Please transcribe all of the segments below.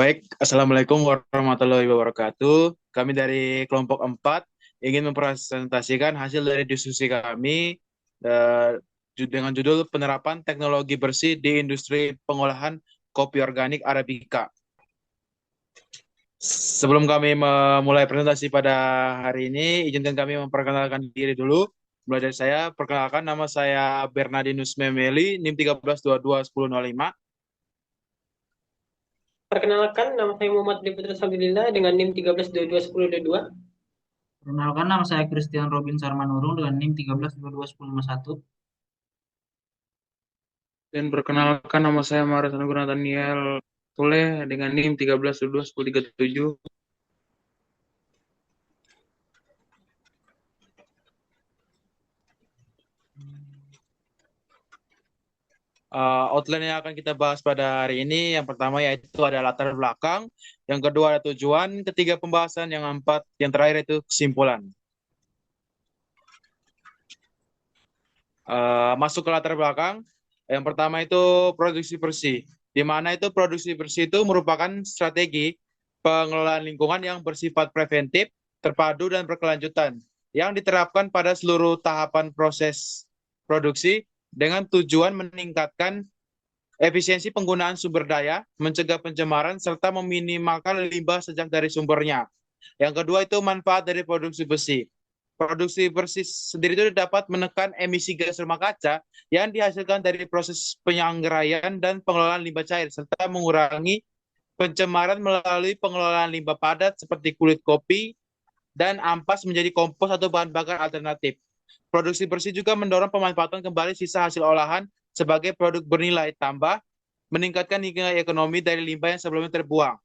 Baik, Assalamualaikum warahmatullahi wabarakatuh. Kami dari kelompok 4 ingin mempresentasikan hasil dari diskusi kami eh, dengan judul penerapan teknologi bersih di industri pengolahan kopi organik Arabica. Sebelum kami memulai presentasi pada hari ini, izinkan kami memperkenalkan diri dulu. Mulai dari saya, perkenalkan nama saya Bernardinus Memeli, NIM 13221005. Perkenalkan, nama saya Muhammad Dwi Putra Sabilillah dengan NIM 13221022. Perkenalkan, nama saya Christian Robin Sarmanurung dengan NIM 13221051. Dan perkenalkan nama saya Maris Anugrah Nathaniel Soleh dengan NIM 13221037. Outline yang akan kita bahas pada hari ini, yang pertama yaitu ada latar belakang, yang kedua ada tujuan, ketiga pembahasan, yang keempat, yang terakhir itu kesimpulan. Masuk ke latar belakang, yang pertama itu produksi bersih, di mana itu produksi bersih itu merupakan strategi pengelolaan lingkungan yang bersifat preventif, terpadu, dan berkelanjutan, yang diterapkan pada seluruh tahapan proses produksi dengan tujuan meningkatkan efisiensi penggunaan sumber daya, mencegah pencemaran, serta meminimalkan limbah sejak dari sumbernya. Yang kedua itu manfaat dari produksi besi. Produksi bersih sendiri itu dapat menekan emisi gas rumah kaca yang dihasilkan dari proses penyangraian dan pengelolaan limbah cair, serta mengurangi pencemaran melalui pengelolaan limbah padat seperti kulit kopi dan ampas menjadi kompos atau bahan bakar alternatif. Produksi bersih juga mendorong pemanfaatan kembali sisa hasil olahan sebagai produk bernilai tambah, meningkatkan nilai ekonomi dari limbah yang sebelumnya terbuang.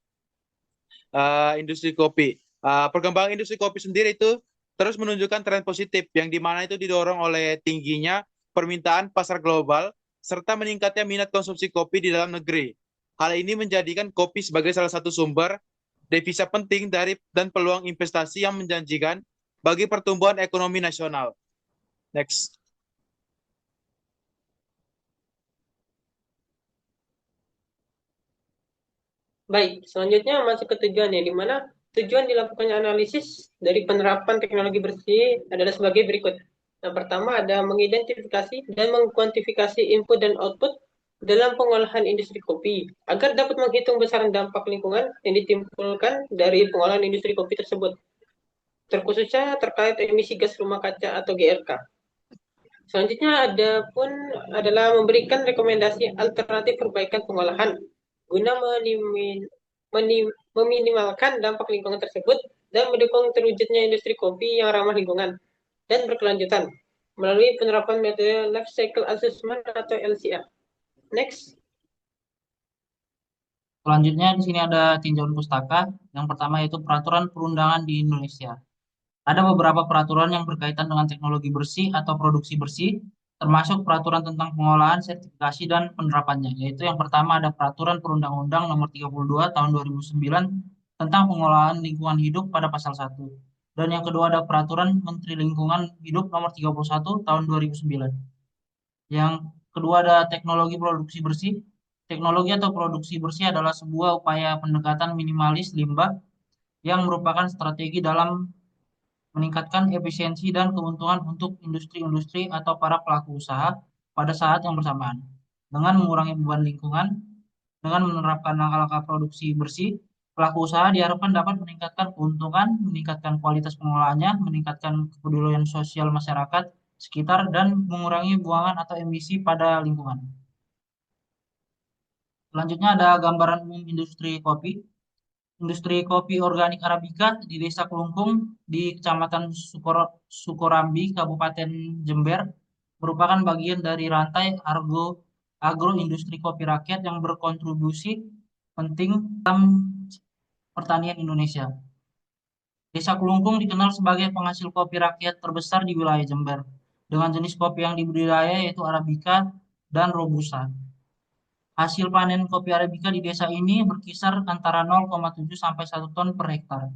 Industri kopi. Perkembangan industri kopi sendiri itu terus menunjukkan tren positif yang dimana itu didorong oleh tingginya permintaan pasar global serta meningkatnya minat konsumsi kopi di dalam negeri. Hal ini menjadikan kopi sebagai salah satu sumber devisa penting dari dan peluang investasi yang menjanjikan bagi pertumbuhan ekonomi nasional. Next. Baik, selanjutnya masuk ke tujuannya, di mana tujuan dilakukannya analisis dari penerapan teknologi bersih adalah sebagai berikut. Yang pertama ada mengidentifikasi dan mengkuantifikasi input dan output dalam pengolahan industri kopi, agar dapat menghitung besaran dampak lingkungan yang ditimbulkan dari pengolahan industri kopi tersebut, terkhususnya terkait emisi gas rumah kaca atau GRK. Selanjutnya ada pun adalah memberikan rekomendasi alternatif perbaikan pengolahan guna meminimalkan dampak lingkungan tersebut dan mendukung terwujudnya industri kopi yang ramah lingkungan dan berkelanjutan melalui penerapan metode Life Cycle Assessment atau LCA. Next. Selanjutnya di sini ada tinjauan pustaka. Yang pertama yaitu peraturan perundangan di Indonesia. Ada beberapa peraturan yang berkaitan dengan teknologi bersih atau produksi bersih, termasuk peraturan tentang pengolahan, sertifikasi, dan penerapannya. Yaitu yang pertama ada peraturan perundang-undang nomor 32 tahun 2009 tentang pengolahan lingkungan hidup pada pasal 1. Dan yang kedua ada peraturan Menteri Lingkungan Hidup nomor 31 tahun 2009. Yang kedua ada teknologi produksi bersih. Teknologi atau produksi bersih adalah sebuah upaya pendekatan minimalis limbah yang merupakan strategi dalam meningkatkan efisiensi dan keuntungan untuk industri-industri atau para pelaku usaha pada saat yang bersamaan. Dengan mengurangi beban lingkungan, dengan menerapkan langkah-langkah produksi bersih, pelaku usaha diharapkan dapat meningkatkan keuntungan, meningkatkan kualitas pengelolaannya, meningkatkan kepedulian sosial masyarakat sekitar, dan mengurangi buangan atau emisi pada lingkungan. Selanjutnya ada gambaran umum industri kopi. Industri kopi organik Arabica di Desa Kelungkung di Kecamatan Sukorambi, Kabupaten Jember, merupakan bagian dari rantai agroindustri kopi rakyat yang berkontribusi penting dalam pertanian Indonesia. Desa Kelungkung dikenal sebagai penghasil kopi rakyat terbesar di wilayah Jember, dengan jenis kopi yang dibudidaya yaitu Arabica dan Robusta. Hasil panen kopi Arabica di desa ini berkisar antara 0,7 sampai 1 ton per hektar.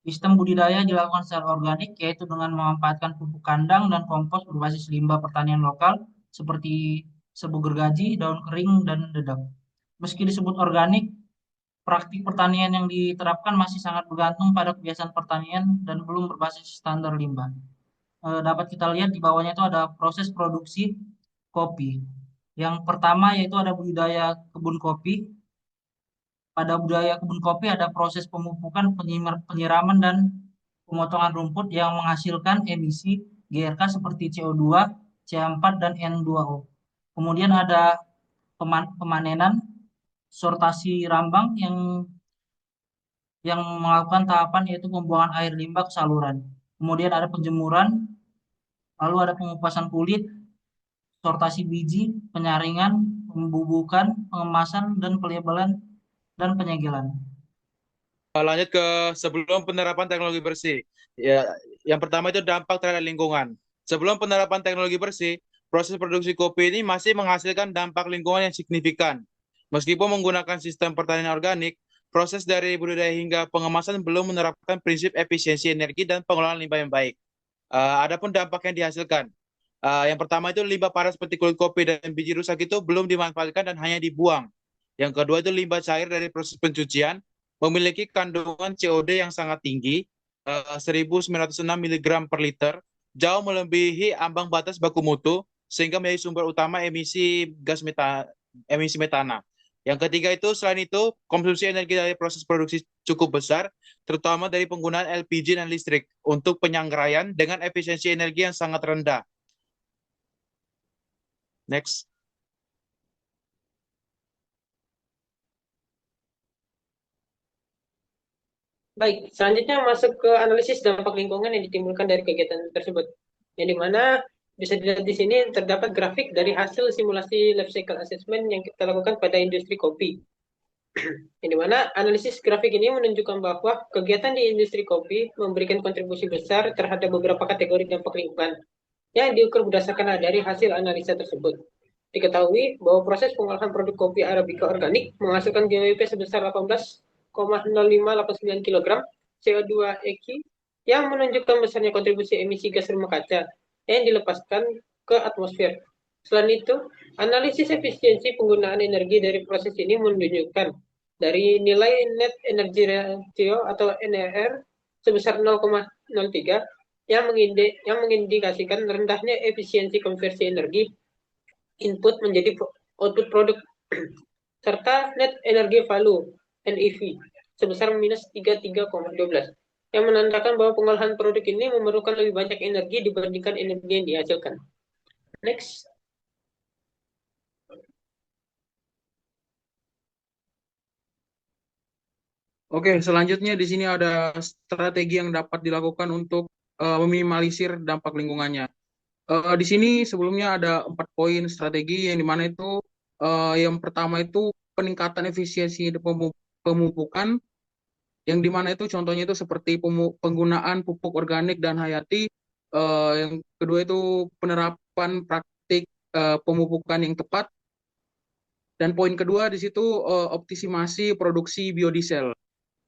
Sistem budidaya dilakukan secara organik, yaitu dengan memanfaatkan pupuk kandang dan kompos berbasis limbah pertanian lokal seperti sebu gergaji, daun kering, dan dedak. Meski disebut organik, praktik pertanian yang diterapkan masih sangat bergantung pada kebiasaan pertanian dan belum berbasis standar limbah. Dapat kita lihat di bawahnya itu ada proses produksi kopi. Yang pertama yaitu ada budidaya kebun kopi. Pada budidaya kebun kopi ada proses pemupukan, penyiraman, dan pemotongan rumput yang menghasilkan emisi GRK seperti CO2, CH4, dan N2O. Kemudian ada pemanenan, sortasi rambang yang melakukan tahapan yaitu pembuangan air limbah ke saluran. Kemudian ada penjemuran, lalu ada pengupasan kulit, sortasi biji, penyaringan, pembubukan, pengemasan, dan pelabelan dan penyegelan. Lanjut ke sebelum penerapan teknologi bersih. Ya, yang pertama itu dampak terhadap lingkungan. Sebelum penerapan teknologi bersih, proses produksi kopi ini masih menghasilkan dampak lingkungan yang signifikan. Meskipun menggunakan sistem pertanian organik, proses dari budidaya hingga pengemasan belum menerapkan prinsip efisiensi energi dan pengelolaan limbah yang baik. Adapun dampak yang dihasilkan. Yang pertama itu limbah padat seperti kulit kopi dan biji rusak itu belum dimanfaatkan dan hanya dibuang. Yang kedua itu limbah cair dari proses pencucian memiliki kandungan COD yang sangat tinggi, 1906 mg per liter, jauh melebihi ambang batas baku mutu, sehingga menjadi sumber utama emisi metana. Yang ketiga itu, selain itu, konsumsi energi dari proses produksi cukup besar, terutama dari penggunaan LPG dan listrik untuk penyangraian dengan efisiensi energi yang sangat rendah. Next. Baik, selanjutnya masuk ke analisis dampak lingkungan yang ditimbulkan dari kegiatan tersebut. Yang dimana bisa dilihat di sini terdapat grafik dari hasil simulasi life cycle assessment yang kita lakukan pada industri kopi. Yang dimana analisis grafik ini menunjukkan bahwa kegiatan di industri kopi memberikan kontribusi besar terhadap beberapa kategori dampak lingkungan yang diukur berdasarkan dari hasil analisa tersebut. Diketahui bahwa proses pengolahan produk kopi Arabica organik menghasilkan GWP sebesar 18,0589 kg CO2 eki yang menunjukkan besarnya kontribusi emisi gas rumah kaca yang dilepaskan ke atmosfer. Selain itu, analisis efisiensi penggunaan energi dari proses ini menunjukkan dari nilai net energy ratio atau NER sebesar 0,03 yang mengindikasikan rendahnya efisiensi konversi energi input menjadi output produk serta net energy value NEV sebesar minus 33,12 yang menandakan bahwa pengolahan produk ini memerlukan lebih banyak energi dibandingkan energi yang dihasilkan. Next. Oke, selanjutnya di sini ada strategi yang dapat dilakukan untuk meminimalisir dampak lingkungannya. Di sini sebelumnya ada 4 poin strategi yang dimana itu yang pertama itu peningkatan efisiensi pemupukan, yang dimana itu contohnya itu seperti penggunaan pupuk organik dan hayati. Yang kedua itu penerapan praktik pemupukan yang tepat, dan poin kedua di situ optimasi produksi biodiesel,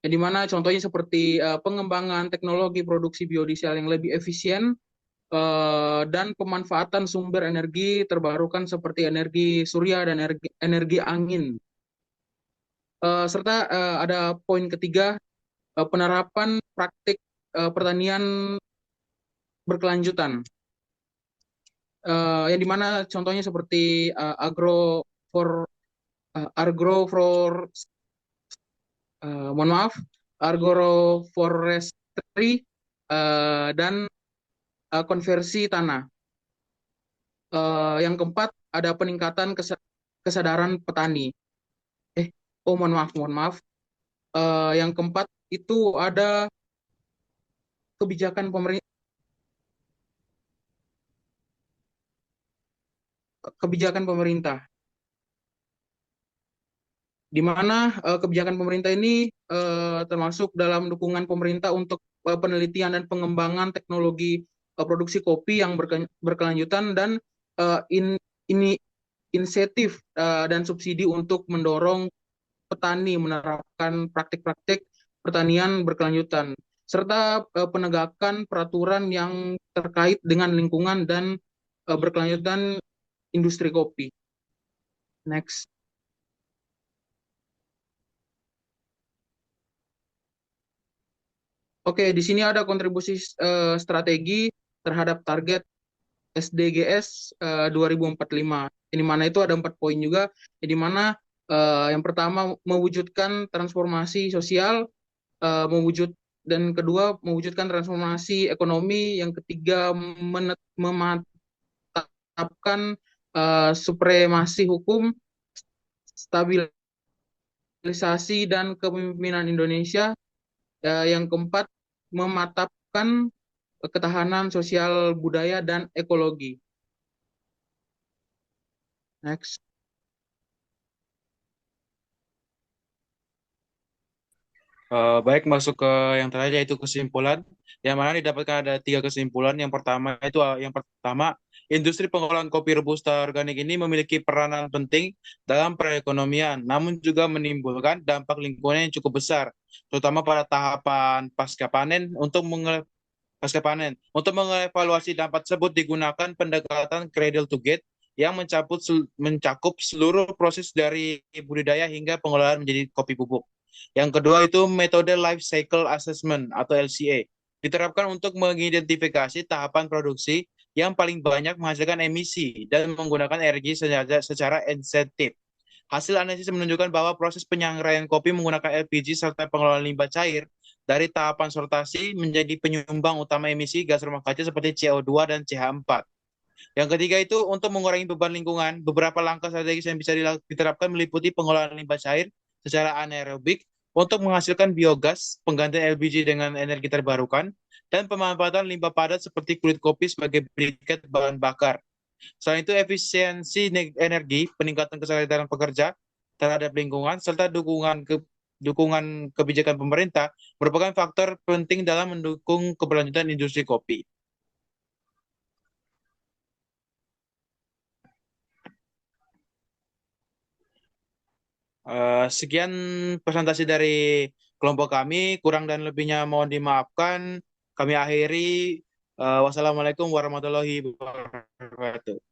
yang dimana contohnya seperti pengembangan teknologi produksi biodiesel yang lebih efisien dan pemanfaatan sumber energi terbarukan seperti energi surya dan energi angin. Serta ada poin ketiga, penerapan praktik pertanian berkelanjutan, yang dimana contohnya seperti agroforestry dan konversi tanah. Yang keempat ada peningkatan kesadaran petani. Mohon maaf. Yang keempat itu ada kebijakan pemerintah, di mana kebijakan pemerintah ini termasuk dalam dukungan pemerintah untuk penelitian dan pengembangan teknologi produksi kopi yang berkelanjutan dan insentif dan subsidi untuk mendorong petani menerapkan praktik-praktik pertanian berkelanjutan, serta penegakan peraturan yang terkait dengan lingkungan dan berkelanjutan industri kopi. Next. Oke, di sini ada kontribusi strategi terhadap target SDGs 2045. Di mana itu ada 4 poin juga, di mana yang pertama mewujudkan transformasi sosial, dan kedua mewujudkan transformasi ekonomi, yang ketiga memantapkan supremasi hukum, stabilisasi dan kepemimpinan Indonesia, yang keempat mematapkan ketahanan sosial budaya dan ekologi. Next. Baik, masuk ke yang terakhir yaitu kesimpulan. Yang mana didapatkan ada 3 kesimpulan. Yang pertama, industri pengolahan kopi robusta organik ini memiliki peranan penting dalam perekonomian, namun juga menimbulkan dampak lingkungan yang cukup besar, terutama pada tahapan pasca panen. Untuk mengevaluasi dampak tersebut digunakan pendekatan cradle to gate yang mencakup seluruh proses dari budidaya hingga pengolahan menjadi kopi bubuk. Yang kedua itu metode life cycle assessment atau LCA. Diterapkan untuk mengidentifikasi tahapan produksi yang paling banyak menghasilkan emisi dan menggunakan energi secara insentif. Hasil analisis menunjukkan bahwa proses penyangraian kopi menggunakan LPG serta pengelolaan limbah cair dari tahapan sortasi menjadi penyumbang utama emisi gas rumah kaca seperti CO2 dan CH4. Yang ketiga itu untuk mengurangi beban lingkungan, beberapa langkah strategis yang bisa diterapkan meliputi pengelolaan limbah cair secara anaerobik untuk menghasilkan biogas, penggantian LPG dengan energi terbarukan, dan pemanfaatan limbah padat seperti kulit kopi sebagai briket bahan bakar. Selain itu, efisiensi energi, peningkatan kesadaran pekerja terhadap lingkungan, serta dukungan kebijakan pemerintah merupakan faktor penting dalam mendukung keberlanjutan industri kopi. Sekian presentasi dari kelompok kami, kurang dan lebihnya mohon dimaafkan. Kami akhiri. Wassalamualaikum warahmatullahi wabarakatuh.